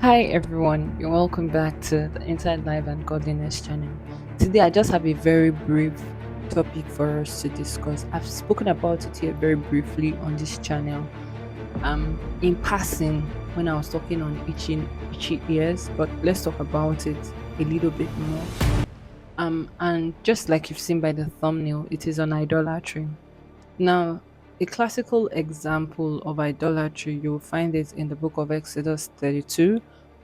Hi everyone, you're welcome back to the Inside Life and Godliness channel. Today I just have a very brief topic for us to discuss. I've spoken about it here very briefly on this channel. In passing when I was talking on itchy ears, but let's talk about it a little bit more. And just like you've seen by the thumbnail, it is on idolatry. Now, a classical example of idolatry, you'll find it in the book of Exodus 32,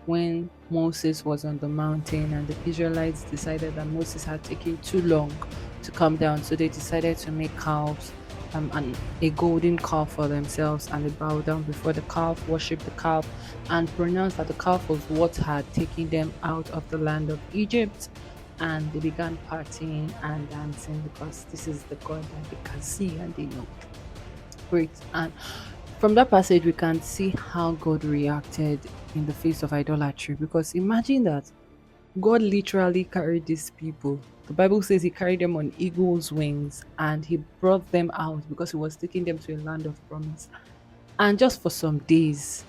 when Moses was on the mountain and the Israelites decided that Moses had taken too long to come down. So they decided to make calves and a golden calf for themselves, and they bowed down before the calf, worshipped the calf, and pronounced that the calf was what had taken them out of the land of Egypt. And they began partying and dancing because this is the God that they can see and they know. Great. And from that passage, we can see how God reacted in the face of idolatry. Because imagine that God literally carried these people. The Bible says he carried them on eagle's wings and he brought them out because he was taking them to a land of promise. And just for some days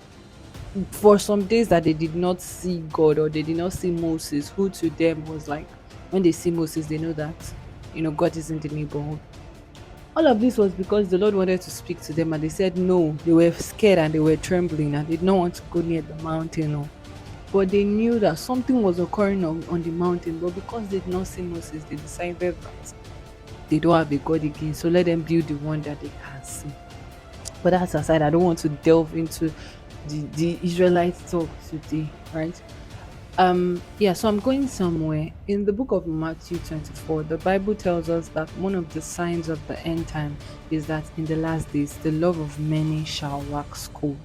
that they did not see God or they did not see Moses, who to them was like, when they see Moses, they know that, God is in the neighborhood. All of this was because the Lord wanted to speak to them and they said no. They were scared and they were trembling and they did not want to go near the mountain. No. But they knew that something was occurring on the mountain. But because they did not see Moses, they decided that they don't have a God again. So let them build the one that they can see. But that's aside, I don't want to delve into the Israelite talk today, right? So I'm going somewhere. In the book of Matthew 24, the Bible tells us that one of the signs of the end time is that in the last days the love of many shall wax cold.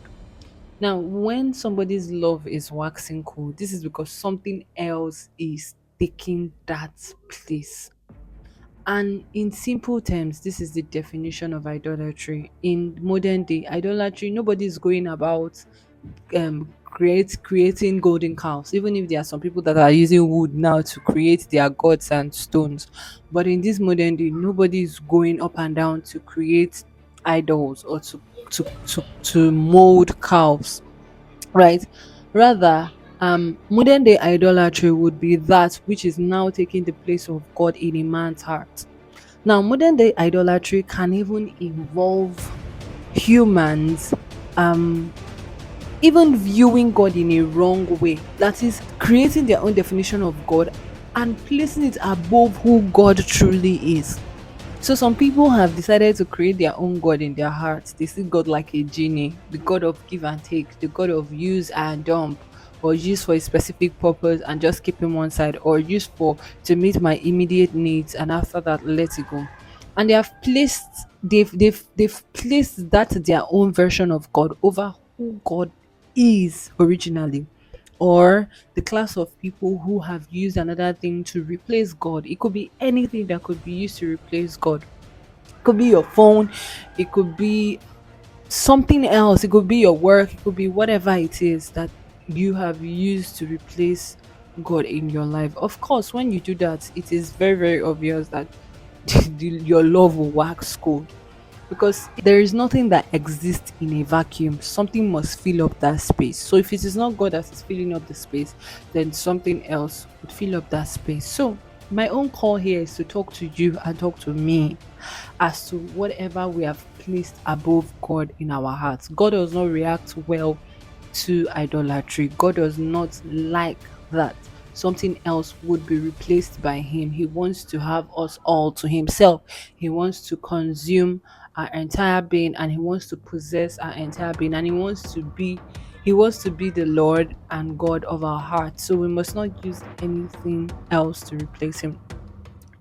Now, when somebody's love is waxing cold, this is because something else is taking that place. And in simple terms, this is the definition of idolatry. In modern day idolatry, nobody is going about creating golden calves, even if there are some people that are using wood now to create their gods and stones. But in this modern day, nobody is going up and down to create idols or to mold calves, right? Rather, modern day idolatry would be that which is now taking the place of God in a man's heart. Now, modern day idolatry can even involve humans um even viewing God in a wrong way. That is, creating their own definition of God and placing it above who God truly is. So some people have decided to create their own God in their hearts. They see God like a genie, the God of give and take, the God of use and dump, or use for a specific purpose and just keep him one side, or use for to meet my immediate needs and after that let it go. And they've placed that their own version of God over who God is originally, or the class of people who have used another thing to replace God. It could be anything that could be used to replace God. It could be your phone, it could be something else, it could be your work, it could be whatever it is that you have used to replace God in your life. Of course, when you do that, it is very, very obvious that your love will wax cold because there is nothing that exists in a vacuum. Something must fill up that space. So if it is not God that is filling up the space, then something else would fill up that space. So my own call here is to talk to you and talk to me as to whatever we have placed above God in our hearts. God does not react well to idolatry. God does not like that something else would be replaced by him. He wants to have us all to himself. He wants to consume our entire being and he wants to possess our entire being and he wants to be the Lord and God of our hearts. So we must not use anything else to replace him.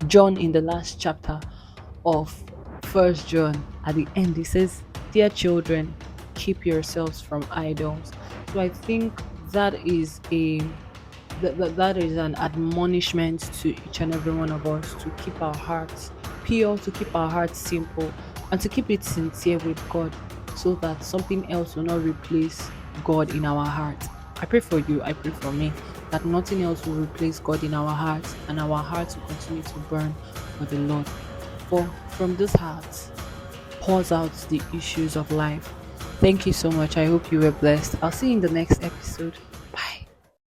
John, in the last chapter of First John, at the end, he says, "Dear children, keep yourselves from idols." So I think that is that is an admonishment to each and every one of us to keep our hearts pure, to keep our hearts simple, and to keep it sincere with God, so that something else will not replace God in our heart. I pray for you, I pray for me, that nothing else will replace God in our hearts, and our hearts will continue to burn for the Lord. For from this heart pours out the issues of life. Thank you so much. I hope you were blessed. I'll see you in the next episode.